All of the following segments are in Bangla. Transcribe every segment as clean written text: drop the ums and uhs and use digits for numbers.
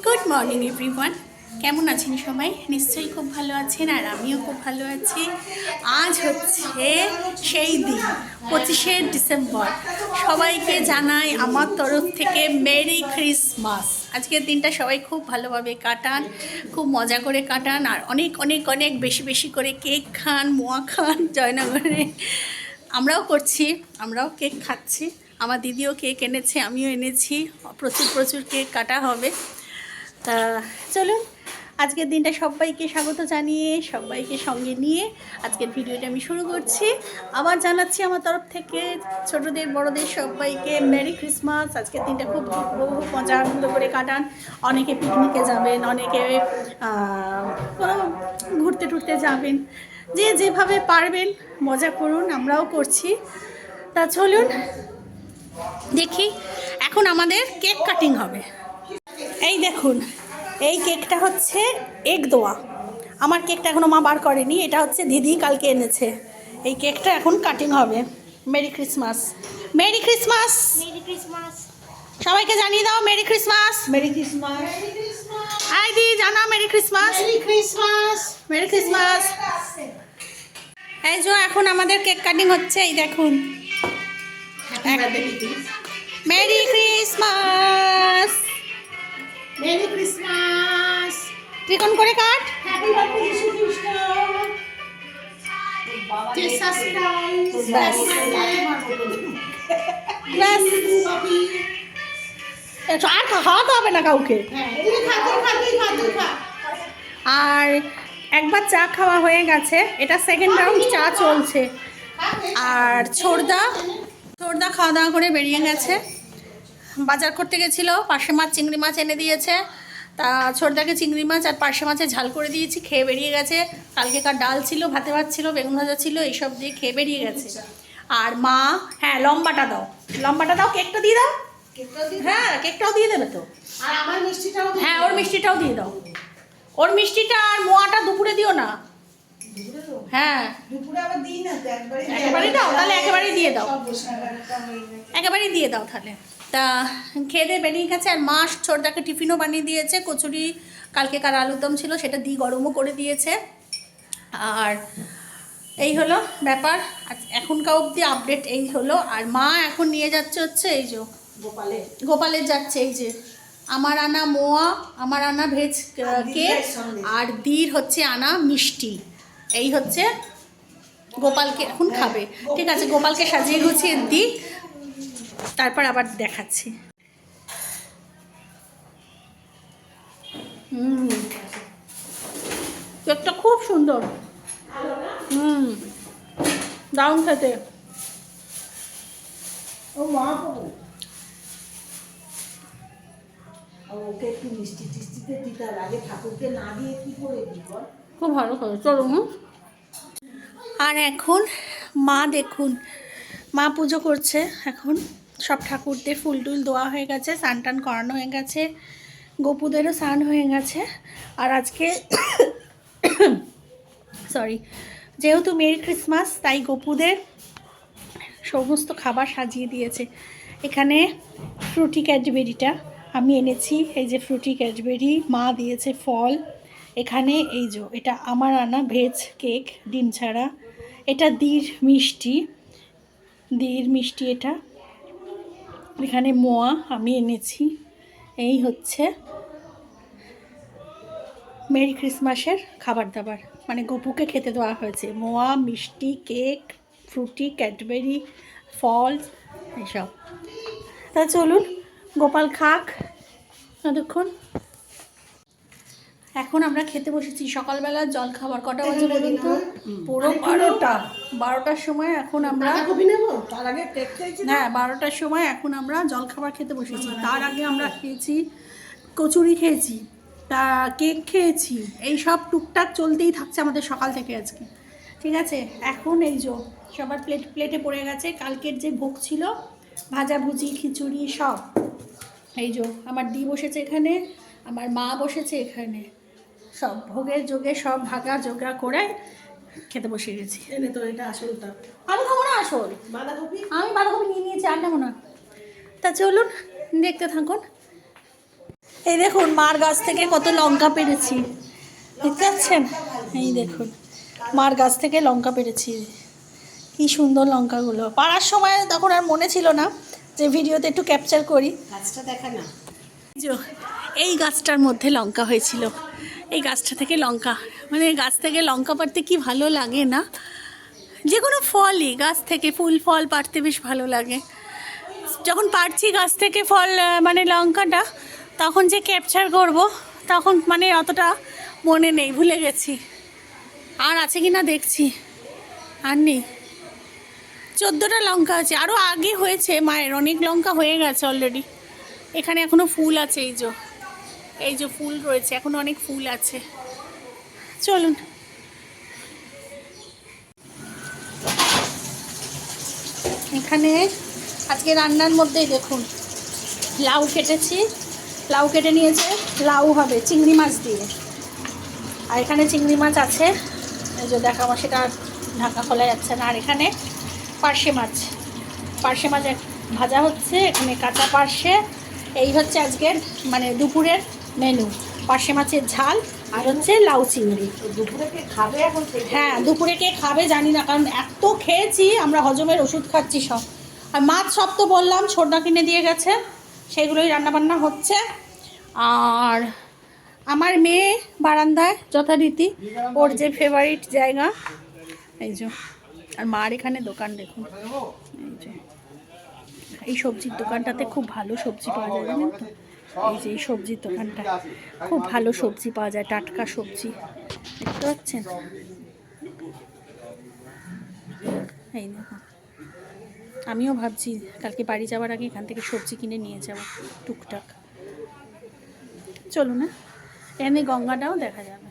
গুড মর্নিং এভরিওয়ান, কেমন আছেন সবাই? নিশ্চয়ই খুব ভালো আছেন, আর আমিও খুব ভালো আছি। আজ হচ্ছে সেই দিন 25শে ডিসেম্বর। সবাইকে জানাই আমার তরফ থেকে মেরি ক্রিসমাস। আজকের দিনটা সবাই খুব ভালোভাবে কাটান, খুব মজা করে কাটান, আর অনেক অনেক অনেক বেশি বেশি করে কেক খান, মোয়া খান জয়নগরে। আমরাও করছি, আমরাও কেক খাচ্ছি। আমার দিদিও কেক এনেছে, আমিও এনেছি। প্রচুর প্রচুর কেক কাটা হবে। তা চলুন, আজকের দিনটা সবাইকে স্বাগত জানিয়ে, সবাইকে সঙ্গে নিয়ে আজকের ভিডিওটা আমি শুরু করছি। আবার জানাচ্ছি আমার তরফ থেকে ছোটদের বড়দের সবাইকে মেরি ক্রিসমাস। আজকের দিনটা খুব বহু মজা আনন্দ করে কাটান। অনেকে পিকনিকে যাবেন, অনেকে কোনো ঘুরতে টুরতে যাবেন, যে যেভাবে পারবেন মজা করুন, আমরাও করছি। তা চলুন দেখি, এখন আমাদের কেক কাটিং হবে। এই দেখুন, এই কেকটা হচ্ছে এগ দোয়া। আমার কেকটা এখনও মা বার করেনি, এটা হচ্ছে দিদি কালকে এনেছে। এই কেকটা এখন কাটিং হবে। Merry Christmas, merry Christmas, merry Christmas. সবাইকে জানিয়ে দাও মেরি ক্রিসমাস। Merry Christmas. আই দি জানা merry Christmas, merry Christmas. Merry Christmas. এই যে এখন আমাদের কেক কাটিং হচ্ছে, এই দেখুন। Merry Christmas, merry Christmas. ত্রিকোণ করে কাট। হ্যাপি বার্থডে যিশু খ্রিস্ট। Jesus Christ. ব্যাস ব্যাস, আর খাওয়াতে হবে না কাউকে। হ্যাঁ, তুই খা, তুই খা, তুই খা, তুই খা। আর একবার চা খাওয়া হয়ে গেছে, এটা সেকেন্ড রাউন্ড চা চলছে। আর ছোড়দা খাওয়া দাওয়া করে বেরিয়ে গেছে, বাজার করতে গেছিলো। পার্শে মাছ, চিংড়ি মাছ এনে দিয়েছে। তা ছোড়দাকে চিংড়ি মাছ আর পার্শে মাছের ঝাল করে দিয়েছি, খেয়ে বেরিয়ে গেছে। কালকেকার ডাল ছিল, ভাতে ভাত ছিল, বেগুন ভাজা ছিল, এইসব দিয়ে খেয়ে বেরিয়ে গেছে। আর মা, হ্যাঁ লম্বাটা দাও, লম্বাটা দাও, কেকটা দিয়ে দাও। হ্যাঁ কেকটাও দিয়ে দেবে তো। আর আমার মিষ্টিটাও দে। হ্যাঁ ওর মিষ্টিটাও দিয়ে দাও। ওর মিষ্টিটা আর মোয়াটা দুপুরে দিও না। হ্যাঁ দুপুরে আবার দিই না তো, একেবারেই দাও, তাহলে একেবারেই দিয়ে দাও, সব বসে একটা হয়ে যায়। একেবারেই দিয়ে দাও তাহলে। তা খেয়ে দিয়ে বেরিয়ে গেছে। আর মা ছোটদাকে টিফিনও বানিয়ে দিয়েছে, কচুরি কালকেকার আলুরদম ছিল সেটা দিয়ে গরমও করে দিয়েছে। আর এই হলো ব্যাপার, এখনকার অবধি আপডেট এই হলো। আর মা এখন নিয়ে যাচ্ছে হচ্ছে এই যে গোপালের যাচ্ছে, এই যে আমার আনা মোয়া, আমার আনা ভেজ কেক, আর দির হচ্ছে আনা মিষ্টি। এই হচ্ছে গোপালকে এখন খাবে। ঠিক আছে, গোপালকে সাজিয়ে গুছিয়ে দিই, তারপর আবার দেখাচ্ছি। কেকটা খুব সুন্দর। দারুণ খেতে। ও মা বাবু, ওকে একটু মিষ্টি টিষ্টিতে দিতে হবে, আগে ঠাকুরকে না দিয়ে কি করে দিই বল। খুব ভালো করে চলো। আর এখন মা দেখুন, মা পুজো করছে। এখন সব ঠাকুরদের ফুল টুল দেওয়া হয়ে গেছে, স্নান টান করানো হয়ে গেছে, গোপুদেরও স্নান হয়ে গেছে। আর আজকে সরি, যেহেতু মেরি ক্রিসমাস, তাই গোপুদের সমস্ত খাবার সাজিয়ে দিয়েছে। এখানে ফ্রুটি ক্যাডবেরিটা আমি এনেছি, এই যে ফ্রুটি ক্যাডবেরি, মা দিয়েছে ফল। এখানে এই যে এটা আমার আনা ভেজ কেক ডিম ছাড়া, এটা দির মিষ্টি এটা। এখানে মোয়া আমি এনেছি। এই হচ্ছে মেরি ক্রিসমাসের খাবার দাবার, মানে গপুকে খেতে দেওয়া হয়েছে। মোয়া, মিষ্টি, কেক, ফ্রুটি ক্যাডবেরি, ফল, এইসব। তা চলুন গোপাল খাক এতক্ষণ। এখন আমরা খেতে বসেছি। সকালবেলা জল খাবার কটা বাজে বলুন তো? পুরো 12টার সময় এখন আমরা, তার আগে কেক খেয়েছি। হ্যাঁ 12টার সময় এখন আমরা জল খাবার খেতে বসেছি। তার আগে আমরা খেয়েছি, কচুরি খেয়েছি, তা কেক খেয়েছি, এই সব টুকটাক চলতেই থাকছে আমাদের সকাল থেকে আজকে। ঠিক আছে, এখন এই যে সবার প্লেটে পড়ে গেছে কালকের যে ভোগ ছিল, ভাজাভুজি, খিচুড়ি সব। এই যে আমার দি বসেছে এখানে, আমার মা বসেছে এখানে, সব ভোগের যোগে সব ভাগা জোগা করে খেতে বসে গেছি। এনে তো এটা আসলটা। আমি খাবো না আসল, বাঁধাকপি আমি বাঁধাকপি নিয়ে নিয়েছি, আর নেবো না। তা চলুন দেখতে থাকুন। এই দেখুন মার গাছ থেকে কত লঙ্কা পেরেছি, দেখতে পাচ্ছেন? এই দেখুন মার গাছ থেকে লঙ্কা পেরেছি, কি সুন্দর লঙ্কাগুলো। পাড়ার সময় তখন আর মনে ছিল না যে ভিডিওতে একটু ক্যাপচার করি। গাছটা দেখা না। এই গাছটার মধ্যে লঙ্কা হয়েছিল, এই গাছটা থেকে লঙ্কা, মানে গাছ থেকে লঙ্কা পাড়তে কি ভালো লাগে না? যে কোনো ফলই গাছ থেকে ফুল ফল পাড়তে বেশ ভালো লাগে। যখন পাড়ছি গাছ থেকে ফল মানে লঙ্কাটা, তখন যে ক্যাপচার করব তখন মানে অতটা মনে নেই, ভুলে গেছি। আর আছে কি না দেখছি, আর নেই। 14টা লঙ্কা আছে, আরও আগে হয়েছে মায়ের, অনেক লঙ্কা হয়ে গেছে অলরেডি। এখানে এখনো ফুল আছে, এই যে ফুল রয়েছে, এখনো অনেক ফুল আছে। চলুন এখানে আজকে রান্নার মধ্যেই দেখুন লাউ কেটেছি, লাউ কেটে নিয়েছে, লাউ হবে চিংড়ি মাছ দিয়ে। আর এখানে চিংড়ি মাছ আছে, এই যে দেখাবো, সেটা ঢাকা খোলা যাচ্ছে না। আর এখানে পার্শে মাছ, পার্শে মাছ ভাজা হচ্ছে, এখানে কাঁচা পার্শে। এই হচ্ছে আজকের মানে দুপুরের মেনু, পার্শে মাছের ঝাল আর হচ্ছে লাউ চিংড়ি। দুপুরে কে খাবে এখন? হ্যাঁ, দুপুরে কে খাবে জানি না, কারণ এত খেয়েছি আমরা, হজমের ওষুধ খাচ্ছি সব। আর মাছ সব তো বললাম ছোটদা কিনে দিয়ে গেছে, সেগুলোই রান্নাবান্না হচ্ছে। আর আমার মেয়ে বারান্দায় যথারীতি ওর যে ফেভারিট জায়গা, এই যে। আর মার এখানে দোকান দেখুন, এই যে এই সবজির দোকানটাতে খুব ভালো সবজি পাওয়া যায়, জানেন তো? এই যে এই সবজির দোকানটা খুব ভালো সবজি পাওয়া যায়, টাটকা সবজি, দেখতে পাচ্ছেন? এই দেখুন, আমিও ভাবছি কালকে বাড়ি যাওয়ার আগে এখান থেকে সবজি কিনে নিয়ে যাব টুকটাক। চলুন না, এখানে গঙ্গাটাও দেখা যাবে।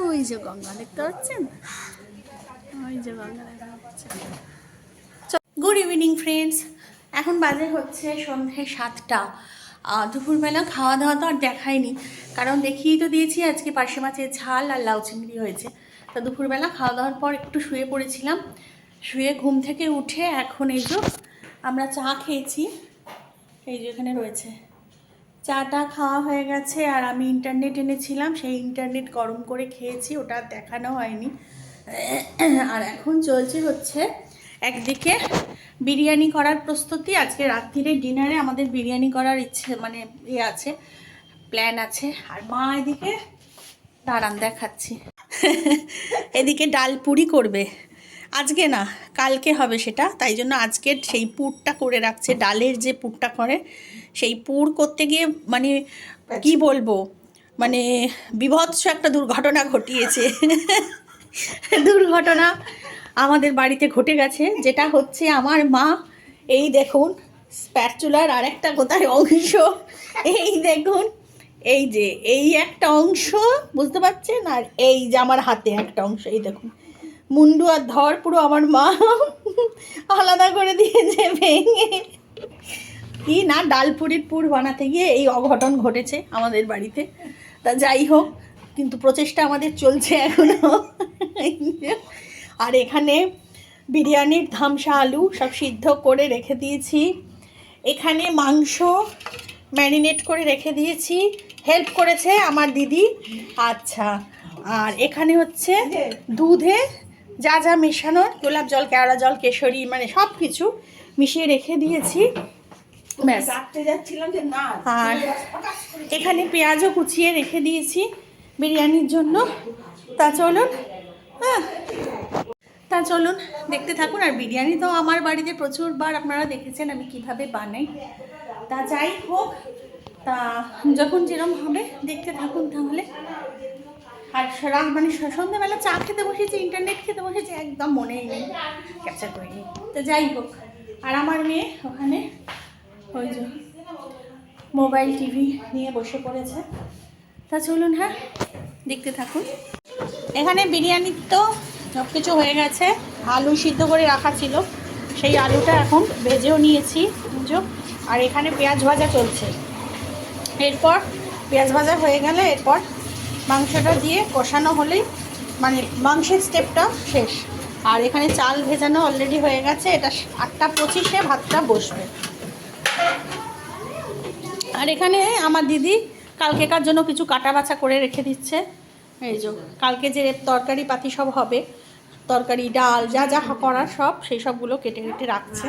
ওই যে গঙ্গা দেখতে পাচ্ছেন, ওই যে গঙ্গা দেখা যাচ্ছে। গুড ইভিনিং ফ্রেন্ডস, এখন বাজে হচ্ছে সন্ধ্যে 7টা। দুপুরবেলা খাওয়া দাওয়া তো আর দেখাইনি, কারণ দেখিয়েই তো দিয়েছি আজকে পার্শে মাছের ঝাল আর লাউ চিংড়ি হয়েছে। তো দুপুরবেলা খাওয়া দাওয়ার পর একটু শুয়ে পড়েছিলাম, শুয়ে ঘুম থেকে উঠে এখন এই যে আমরা চা খেয়েছি, এই যে এখানে রয়েছে চাটা খাওয়া হয়ে গেছে। আর আমি ইন্টারনেট এনেছিলাম, সেই ইন্টারনেট গরম করে খেয়েছি, ওটা দেখানো হয়নি। আর এখন চলছে হচ্ছে একদিকে বিরিয়ানি করার প্রস্তুতি। আজকে রাত্রিরে ডিনারে আমাদের বিরিয়ানি করার ইচ্ছে মানে আছে, প্ল্যান আছে। আর মা এদিকে দাঁড়ান দেখাচ্ছি, এদিকে ডাল পুরি করবে, আজকে না কালকে হবে সেটা, তাই জন্য আজকে সেই পুরটা করে রাখছে, ডালের যে পুরটা করে সেই পুর করতে গিয়ে মানে কি বলবো, মানে বিভৎস একটা দুর্ঘটনা ঘটিয়েছে। দুর্ঘটনা আমাদের বাড়িতে ঘটে গেছে, যেটা হচ্ছে আমার মা, এই দেখুন স্প্যাচুলার আরেকটা কোথায় অংশ, এই দেখুন, এই যে এই একটা অংশ বুঝতে পারছেন, আর এই যে আমার হাতে একটা অংশ, এই দেখুন মুন্ডু আর ধর পুরো আমার মা আলাদা করে দিয়েছে ভেঙে। কি না, ডালপুরির পুর বানাতে গিয়ে এই অঘটন ঘটেছে আমাদের বাড়িতে। তা যাই হোক, কিন্তু প্রচেষ্টা আমাদের চলছে এখনো। আর এখানে বিরিয়ানির ধামসা আলু সব সিদ্ধ করে রেখে দিয়েছি, এখানে মাংস ম্যারিনেট করে রেখে দিয়েছি, হেল্প করেছে আমার দিদি। আচ্ছা, আর এখানে হচ্ছে দুধে যা যা মেশানোর, গোলাপ জল, কেওড়া জল, কেশরী, মানে সব কিছু মিশিয়ে রেখে দিয়েছি। ব্যাস, যাচ্ছিলাম যে না। আর এখানে পেঁয়াজও কুচিয়ে রেখে দিয়েছি বিরিয়ানির জন্য। তা চলুন, হ্যাঁ তা চলুন দেখতে থাকুন। আর বিরিয়ানি তো আমার বাড়িতে প্রচুরবার আপনারা দেখেছেন আমি কিভাবে বানাই। তা যাই হোক, তা যখন যেরকম হবে দেখতে থাকুন তাহলে। আর রাত মানে সন্ধ্যাবেলা চা খেতে বসেছি, ইন্টারনেট খেতে বসেছি, একদম মনেই নেই, ক্যাপচার করে নিই। তো যাই হোক, আর আমার মেয়ে ওখানে ওই যে মোবাইল টিভি নিয়ে বসে পড়েছে। তা চলুন, হ্যাঁ দেখতে থাকুন। এখানে বিরিয়ানির তো সব কিছু হয়ে গেছে, আলু সিদ্ধ করে রাখা ছিল, সেই আলুটা এখন ভেজেও নিয়েছি বুঝো। আর এখানে পেঁয়াজ ভাজা চলছে, এরপর পেঁয়াজ ভাজা হয়ে গেলে এরপর মাংসটা দিয়ে কষানো হলেই মানে মাংসের স্টেপটা শেষ। আর এখানে চাল ভেজানো অলরেডি হয়ে গেছে, এটা 8টা 25-এ ভাতটা বসবে। আর এখানে আমার দিদি কালকেকার জন্য কিছু কাটা বাছা করে রেখে দিচ্ছে। এই যে কালকে যে তরকারি পাতি সব হবে, তরকারি ডাল যা যা করার সব সেই সবগুলো কেটে কেটে রাখছে।